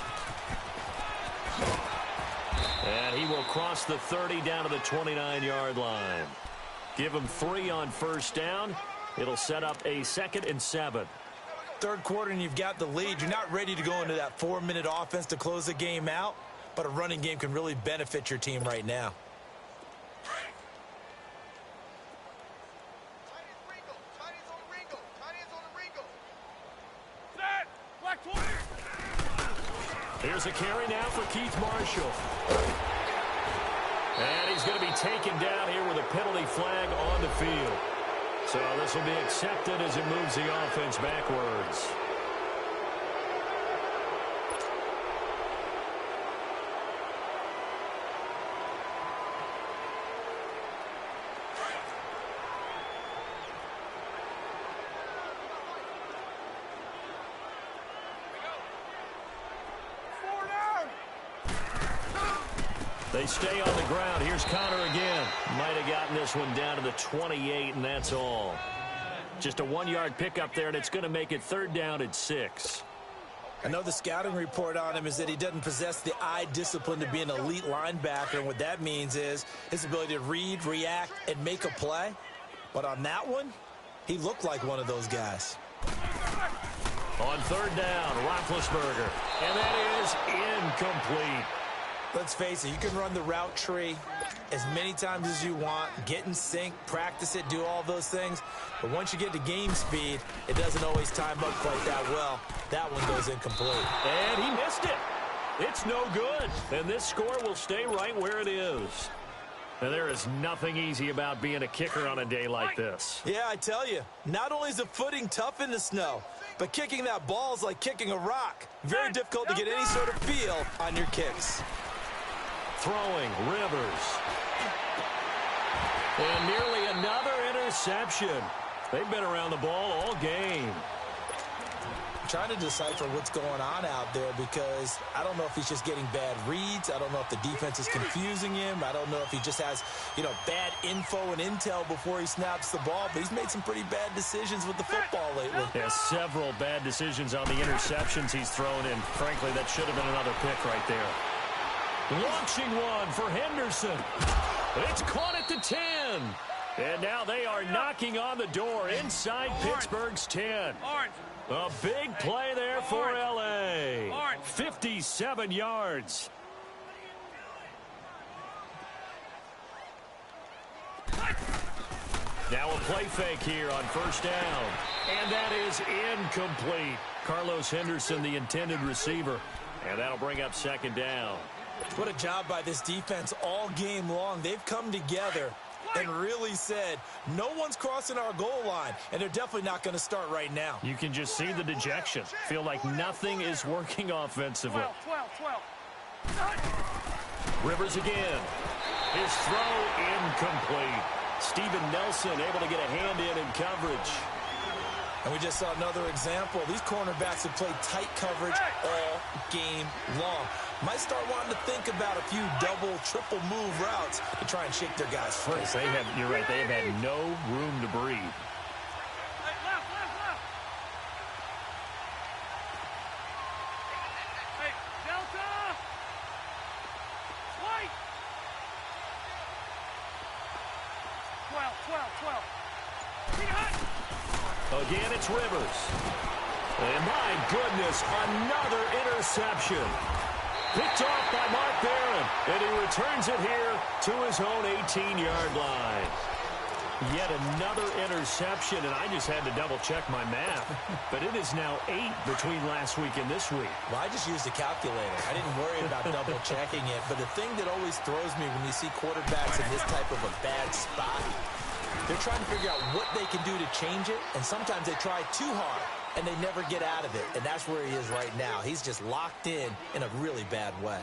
And he will cross the 30 down to the 29-yard line. Give him 3 on first down. It'll set up a 2nd and 7. Third quarter and you've got the lead. You're not ready to go into that 4-minute offense to close the game out, but a running game can really benefit your team right now. Here's a carry now for Keith Marshall. And he's going to be taken down here with a penalty flag on the field. So this will be accepted as it moves the offense backwards. They stay on the ground. Here's Connor again. Might have gotten this one down to the 28, and that's all. Just a 1-yard pickup there, and it's going to make it 3rd down at 6. I know the scouting report on him is that he doesn't possess the eye discipline to be an elite linebacker, and what that means is his ability to read, react, and make a play. But on that one, he looked like one of those guys. On 3rd down, Roethlisberger, and that is incomplete. Let's face it, you can run the route tree as many times as you want, get in sync, practice it, do all those things. But once you get to game speed, it doesn't always time up quite that well. That one goes incomplete. And he missed it. It's no good. And this score will stay right where it is. And there is nothing easy about being a kicker on a day like this. Yeah, I tell you, not only is the footing tough in the snow, but kicking that ball is like kicking a rock. Very difficult to get any sort of feel on your kicks. Throwing, Rivers. And nearly another interception. They've been around the ball all game. Trying to decipher what's going on out there because I don't know if he's just getting bad reads. I don't know if the defense is confusing him. I don't know if he just has, bad info and intel before he snaps the ball. But he's made some pretty bad decisions with the football lately. There's several bad decisions on the interceptions he's thrown in. Frankly, that should have been another pick right there. Launching one for Henderson. It's caught at the 10. And now they are knocking on the door inside Pittsburgh's 10. A big play there for L.A. 57 yards. Now a play fake here on first down. And that is incomplete. Carlos Henderson, the intended receiver. And that'll bring up second down. What a job by this defense all game long. They've come together and really said, no one's crossing our goal line, and they're definitely not going to start right now. You can just see the dejection. Feel like nothing is working offensively. 12. Rivers again. His throw incomplete. Steven Nelson able to get a hand in coverage. And we just saw another example. These cornerbacks have played tight coverage all game long. Might start wanting to think about a few double, triple move routes to try and shake their guys free. You're right, they have had no room to breathe. Hey, left. Hey, Delta! White! 12. Again, it's Rivers. And my goodness, another interception. Picked off by Mark Barron, and he returns it here to his own 18-yard line. Yet another interception, and I just had to double-check my math. But it is now 8 between last week and this week. Well, I just used a calculator. I didn't worry about double-checking it. But the thing that always throws me when you see quarterbacks in this type of a bad spot, they're trying to figure out what they can do to change it, and sometimes they try too hard, and they never get out of it. And that's where he is right now. He's just locked in a really bad way.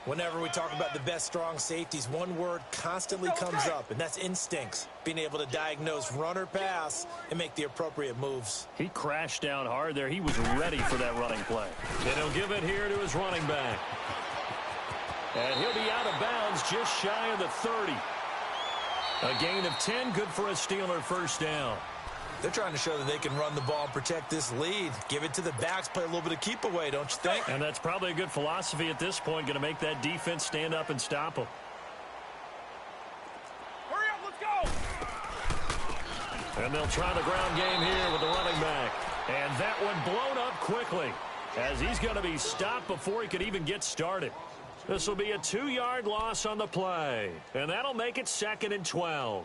Whenever we talk about the best strong safeties, one word constantly comes up, and that's instincts. Being able to diagnose run or pass and make the appropriate moves. He crashed down hard there. He was ready for that running play. And he'll give it here to his running back. And he'll be out of bounds just shy of the 30. A gain of 10, good for a Steeler first down. They're trying to show that they can run the ball and protect this lead. Give it to the backs, play a little bit of keep away, don't you think? And that's probably a good philosophy at this point, going to make that defense stand up and stop them. Hurry up, let's go! And they'll try the ground game here with the running back. And that one blown up quickly as he's going to be stopped before he could even get started. This will be a 2-yard loss on the play. And that'll make it 2nd and 12.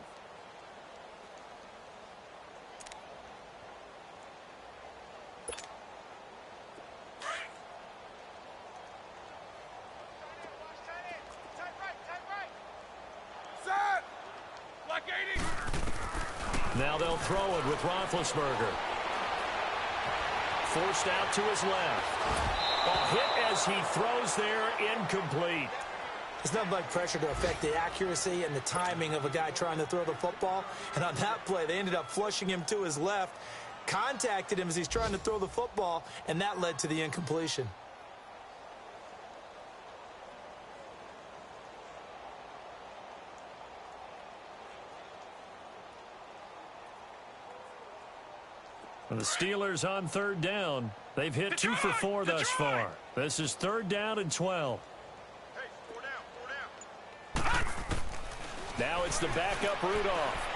Now they'll throw it with Roethlisberger. Forced out to his left. A hit as he throws there, incomplete. It's nothing like pressure to affect the accuracy and the timing of a guy trying to throw the football. And on that play, they ended up flushing him to his left, contacted him as he's trying to throw the football, and that led to the incompletion. The Steelers on 3rd down. They've hit 2 for 4 thus far. This is 3rd down and 12. Hey, 4 down. Now it's the backup Rudolph.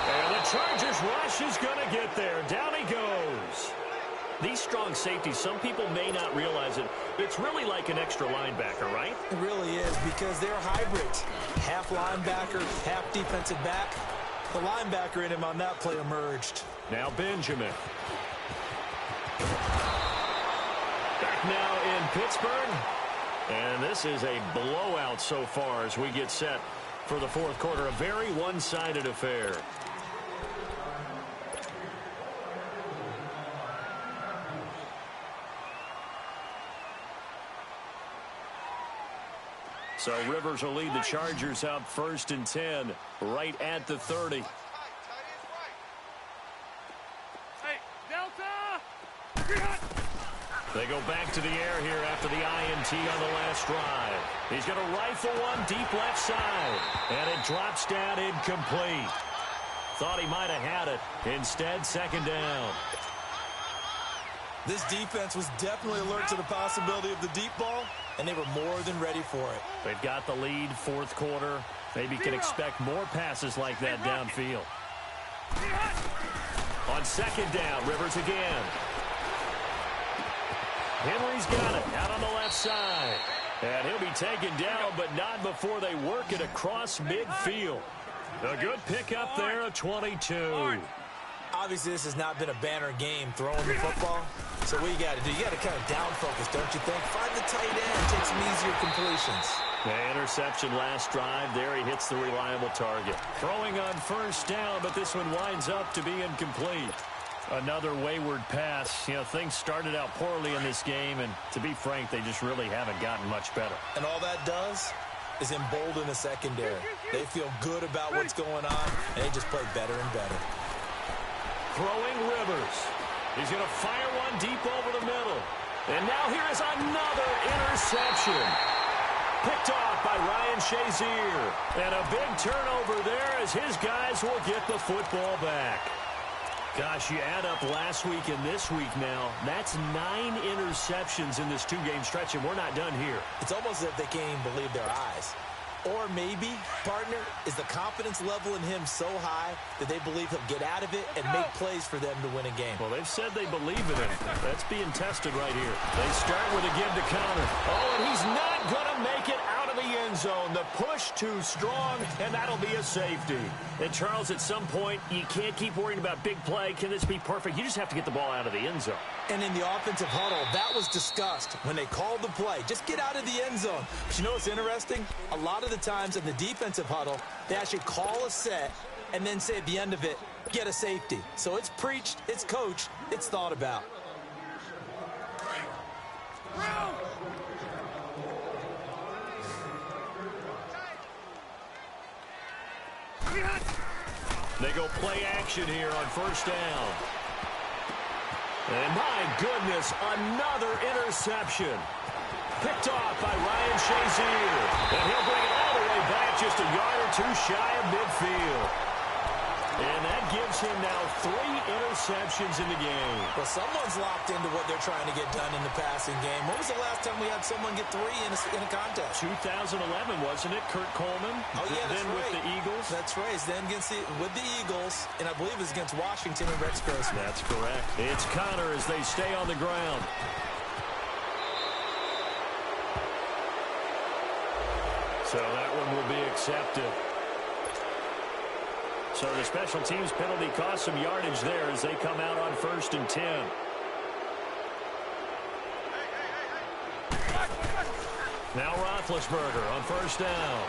And the Chargers rush is going to get there. Down he goes. These strong safeties, some people may not realize it. It's really like an extra linebacker, right? It really is, because they're hybrids. Half linebacker, half defensive back. The linebacker in him on that play emerged. Now Benjamin. Back now in Pittsburgh. And this is a blowout so far as we get set for the fourth quarter. A very one-sided affair. So Rivers will lead the Chargers out 1st and 10, right at the 30. Hey, Delta! They go back to the air here after the INT on the last drive. He's going to rifle one deep left side, and it drops down incomplete. Thought he might have had it. Instead, 2nd down. This defense was definitely alert to the possibility of the deep ball, and they were more than ready for it. They've got the lead, 4th quarter. Maybe can expect more passes like that downfield. On 2nd down, Rivers again. Henry's got it out on the left side. And he'll be taken down, but not before they work it across midfield. A good pickup there of 22. Obviously, this has not been a banner game throwing the football. So what you got to do, you got to kind of down focus, don't you think? Find the tight end, take some easier completions. The interception last drive. There he hits the reliable target. Throwing on 1st down, but this one winds up to be incomplete. Another wayward pass. You know, things started out poorly in this game, and to be frank, they just really haven't gotten much better. And all that does is embolden the secondary. They feel good about what's going on, and they just play better and better. Throwing Rivers. He's going to fire one deep over the middle. And now here is another interception. Picked off by Ryan Shazier. And a big turnover there as his guys will get the football back. Gosh, you add up last week and this week now, that's 9 interceptions in this 2-game stretch, and we're not done here. It's almost as if they can't even believe their eyes. Or maybe, partner, is the confidence level in him so high that they believe he'll get out of it and make plays for them to win a game. Well, they've said they believe in him. That's being tested right here. They start with a give to counter. Oh, and he's not going to make it out of the end zone. The push too strong, and that'll be a safety. And, Charles, at some point, you can't keep worrying about big play. Can this be perfect? You just have to get the ball out of the end zone. And in the offensive huddle, that was discussed when they called the play. Just get out of the end zone. But you know what's interesting? A lot of the times in the defensive huddle, they actually call a set and then say at the end of it, get a safety. So it's preached, it's coached, it's thought about. They go play action here on 1st down. And my goodness, another interception. Picked off by Ryan Shazier. And he'll bring it all the way back just a yard or 2 shy of midfield. And that gives him now 3 interceptions in the game. Well, someone's locked into what they're trying to get done in the passing game. When was the last time we had someone get 3 in a contest? 2011, wasn't it? Kurt Coleman. Oh, yeah, that's then right. with the Eagles. That's right. Then with the Eagles, and I believe it's against Washington and Rex Grossman. That's correct. It's Connor as they stay on the ground. So that one will be accepted. So the special teams penalty cost some yardage there as they come out on 1st and 10. Now Roethlisberger on 1st down.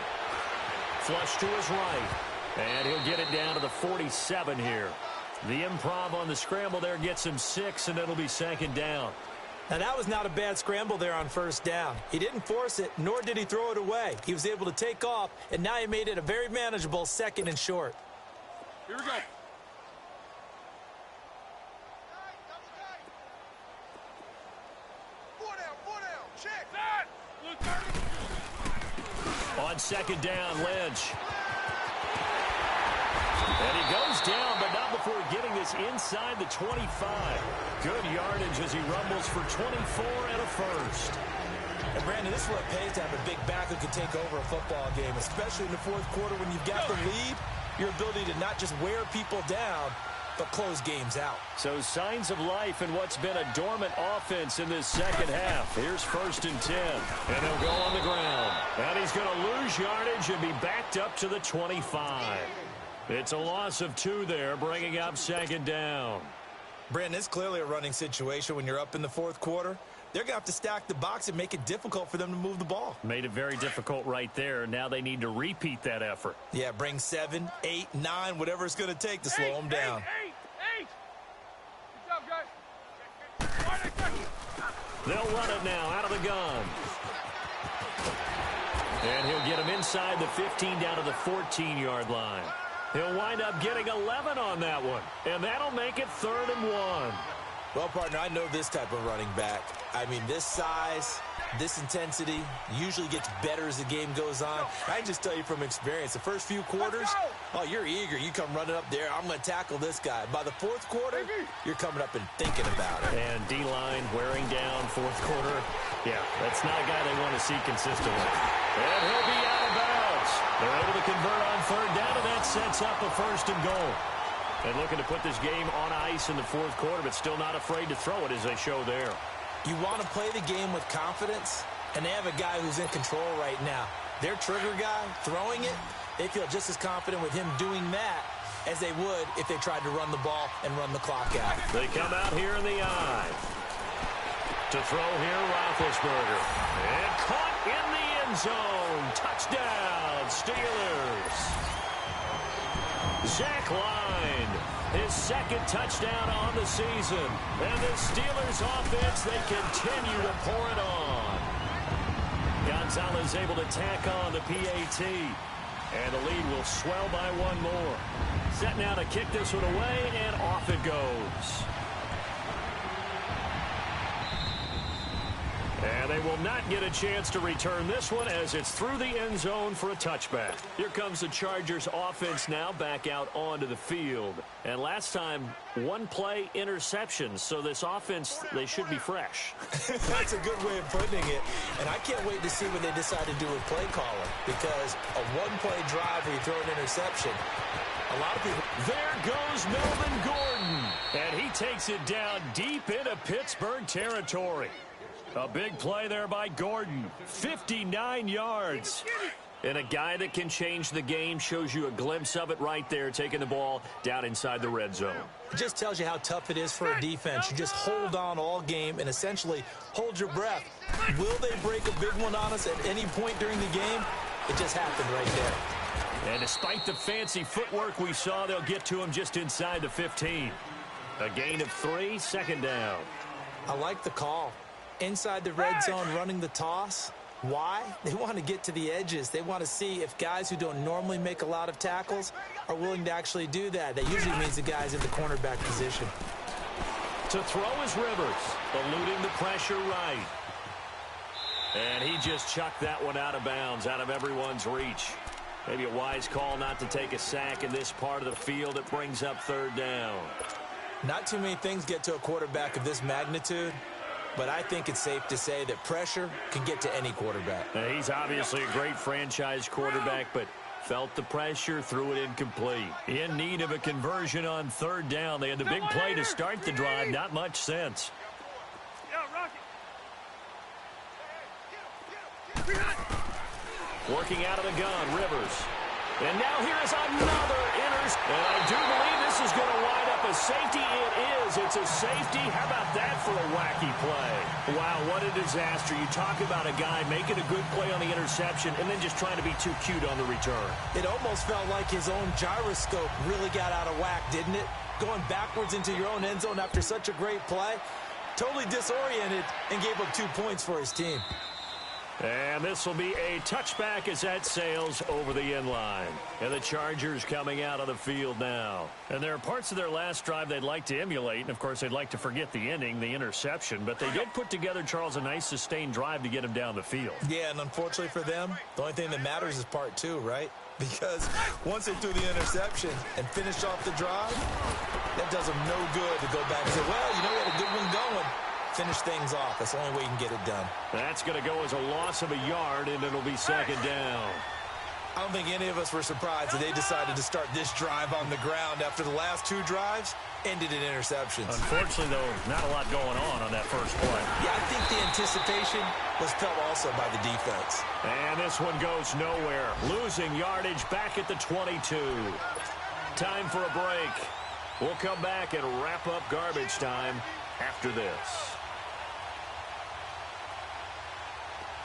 Flush to his right. And he'll get it down to the 47 here. The improv on the scramble there gets him 6, and it'll be 2nd down. Now, that was not a bad scramble there on 1st down. He didn't force it, nor did he throw it away. He was able to take off, and now he made it a very manageable 2nd and short. Here we go. Four down. Check. That. On 2nd down, Lynch. And he goes down, but not before getting this inside the 25. Good yardage as he rumbles for 24 and a 1st. And, Brandon, this is what it pays to have a big back who can take over a football game, especially in the 4th quarter when you've got the lead. Your ability to not just wear people down, but close games out. So signs of life in what's been a dormant offense in this second half. Here's 1st and 10. And he'll go on the ground. And he's going to lose yardage and be backed up to the 25. It's a loss of 2 there, bringing up 2nd down. Brandon, it's clearly a running situation when you're up in the 4th quarter. They're going to have to stack the box and make it difficult for them to move the ball. Made it very difficult right there. Now they need to repeat that effort. Yeah, bring 7, 8, 9, whatever it's going to take to slow them down. 8. Good job, guys. They'll run it now out of the gun. And he'll get him inside the 15 down to the 14-yard line. He'll wind up getting 11 on that one. And that'll make it 3rd and 1. Well, partner, I know this type of running back. I mean, this size, this intensity usually gets better as the game goes on. I can just tell you from experience, the first few quarters, oh, you're eager. You come running up there, I'm going to tackle this guy. By the 4th quarter, you're coming up and thinking about it. And D-line wearing down 4th quarter. Yeah, that's not a guy they want to see consistently. And he'll be out of bounds. They're able to convert on 3rd down, and that sets up a 1st and goal. And looking to put this game on ice in the 4th quarter, but still not afraid to throw it as they show there. You want to play the game with confidence, and they have a guy who's in control right now. Their trigger guy throwing it, they feel just as confident with him doing that as they would if they tried to run the ball and run the clock out. They come out here in the eye. To throw here, Roethlisberger. And caught in the end zone. Touchdown, Steelers. Zach Line, his 2nd touchdown on the season. And the Steelers offense, they continue to pour it on. Gonzalez able to tack on the PAT. And the lead will swell by 1 more. Set now to kick this one away, and off it goes. And they will not get a chance to return this one as it's through the end zone for a touchback. Here comes the Chargers offense now back out onto the field. And last time, 1-play interceptions. So this offense, they should be fresh. That's a good way of putting it. And I can't wait to see what they decide to do with play caller. Because a 1-play drive where you throw an interception, a lot of people... There goes Melvin Gordon. And he takes it down deep into Pittsburgh territory. A big play there by Gordon. 59 yards. And a guy that can change the game, shows you a glimpse of it right there, taking the ball down inside the red zone. It just tells you how tough it is for a defense. You just hold on all game and essentially hold your breath. Will they break a big one on us at any point during the game? It just happened right there. And despite the fancy footwork we saw, they'll get to him just inside the 15. A gain of 3, 2nd down. I like the call. Inside the red zone running the toss. Why? They want to get to the edges. They want to see if guys who don't normally make a lot of tackles are willing to actually do that. That usually means the guys in the cornerback position. To throw is Rivers, eluding the pressure right. And he just chucked that one out of bounds, out of everyone's reach. Maybe a wise call not to take a sack in this part of the field. It brings up 3rd down. Not too many things get to a quarterback of this magnitude. But I think it's safe to say that pressure can get to any quarterback. Now, he's obviously a great franchise quarterback, but felt the pressure, threw it incomplete. In need of a conversion on 3rd down. They had the big play to start the drive. Not much sense. Working out of the gun, Rivers. And now here is another interception. And I do believe this is going to wind up a safety. It is. It's a safety. How about that for a wacky play? Wow, what a disaster. You talk about a guy making a good play on the interception and then just trying to be too cute on the return. It almost felt like his own gyroscope really got out of whack, didn't it? Going backwards into your own end zone after such a great play. Totally disoriented and gave up 2 points for his team. And this will be a touchback as that sails over the end line. And the Chargers coming out of the field now. And there are parts of their last drive they'd like to emulate. And, of course, they'd like to forget the ending, the interception. But they did put together, Charles, a nice sustained drive to get him down the field. Yeah, and unfortunately for them, the only thing that matters is part 2, right? Because once they threw the interception and finished off the drive, that does them no good to go back and say, well, you know what, a good one going. Finish things off. That's the only way you can get it done. That's going to go as a loss of a yard, and it'll be 2nd down. I don't think any of us were surprised that they decided to start this drive on the ground after the last 2 drives ended in interceptions. Unfortunately, though, not a lot going on that first play. Yeah, I think the anticipation was felt also by the defense. And this one goes nowhere. Losing yardage back at the 22. Time for a break. We'll come back and wrap up garbage time after this.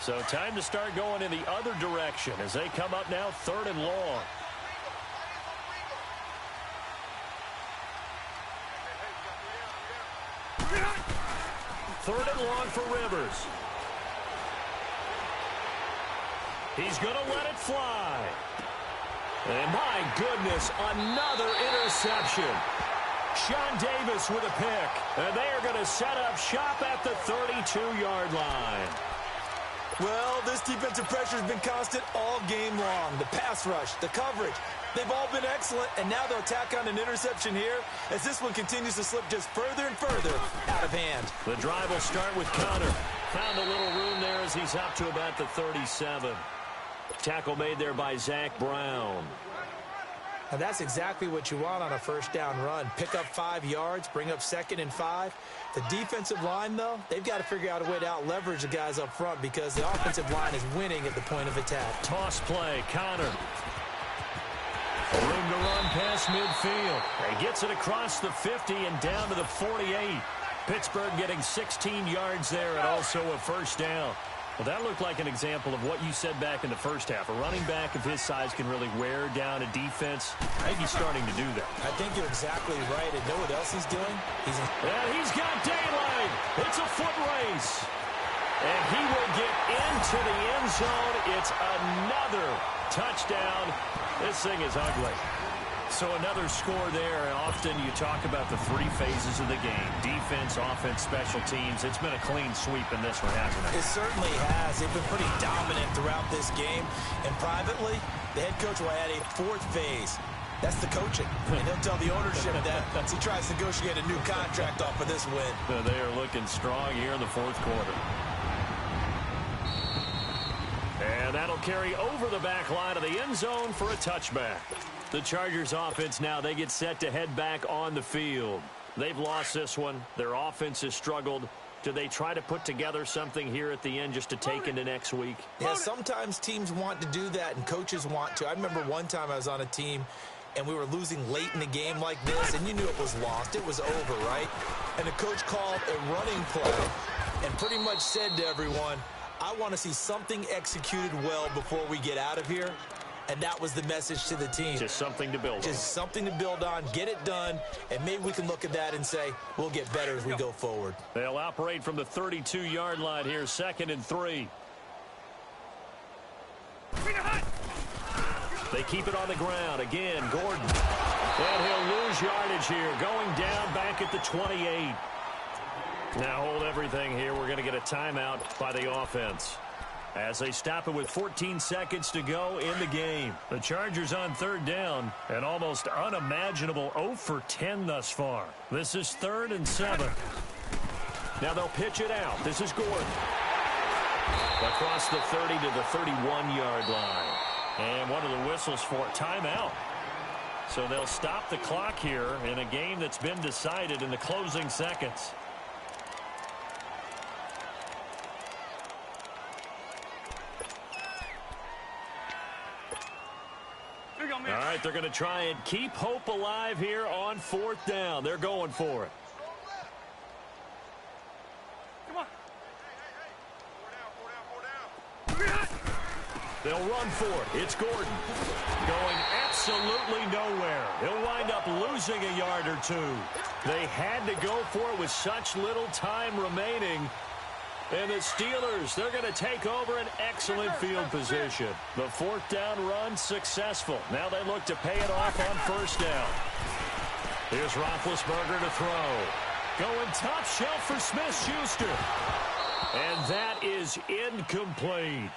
So time to start going in the other direction as they come up now 3rd and long. Third and long for Rivers. He's going to let it fly. And my goodness, another interception. Sean Davis with a pick. And they are going to set up shop at the 32-yard line. Well, this defensive pressure has been constant all game long. The pass rush, the coverage, they've all been excellent, and now they'll tack on an interception here as this one continues to slip just further and further out of hand. The drive will start with Connor. Found a little room there as he's up to about the 37. Tackle made there by Zach Brown. And that's exactly what you want on a first down run. Pick up 5 yards, bring up 2nd and 5. The defensive line, though, they've got to figure out a way to out-leverage the guys up front because the offensive line is winning at the point of attack. Toss play, Connor. Room to run past midfield. He gets it across the 50 and down to the 48. Pittsburgh getting 16 yards there and also a first down. Well, that looked like an example of what you said back in the first half. A running back of his size can really wear down a defense. I think he's starting to do that. I think you're exactly right. And know what else he's doing? He's got daylight. It's a foot race. And he will get into the end zone. It's another touchdown. This thing is ugly. So another score there. Often you talk about the 3 phases of the game. Defense, offense, special teams. It's been a clean sweep in this one, hasn't it? It certainly has. They've been pretty dominant throughout this game. And privately, the head coach will add a 4th phase. That's the coaching. And he'll tell the ownership that as he tries to negotiate a new contract off of this win. They are looking strong here in the 4th quarter. And that'll carry over the back line of the end zone for a touchback. The Chargers offense now, they get set to head back on the field. They've lost this one. Their offense has struggled. Do they try to put together something here at the end just to take into next week? Yeah, sometimes teams want to do that and coaches want to. I remember one time I was on a team and we were losing late in the game like this, and you knew it was lost. It was over, right? And the coach called a running play and pretty much said to everyone, I want to see something executed well before we get out of here. And that was the message to the team. Just something to build on. Just something to build on, get it done, and maybe we can look at that and say, we'll get better as we go forward. They'll operate from the 32-yard line here, 2nd and 3. They keep it on the ground. Again, Gordon. And he'll lose yardage here, going down back at the 28. Now hold everything here. We're going to get a timeout by the offense as they stop it with 14 seconds to go in the game. The Chargers on 3rd down, an almost unimaginable 0 for 10 thus far. This is 3rd and 7. Now they'll pitch it out. This is Gordon. Across the 30 to the 31-yard line. And one of the whistles for timeout. So they'll stop the clock here in a game that's been decided in the closing seconds. All right, they're going to try and keep hope alive here on 4th down. They're going for it. Come on. They'll run for it. It's Gordon. Going absolutely nowhere. He'll wind up losing a yard or 2. They had to go for it with such little time remaining. And the Steelers, they're going to take over an excellent field position. The 4th down run successful. Now they look to pay it off on 1st down. Here's Roethlisberger to throw. Going top shelf for Smith-Schuster. And that is incomplete.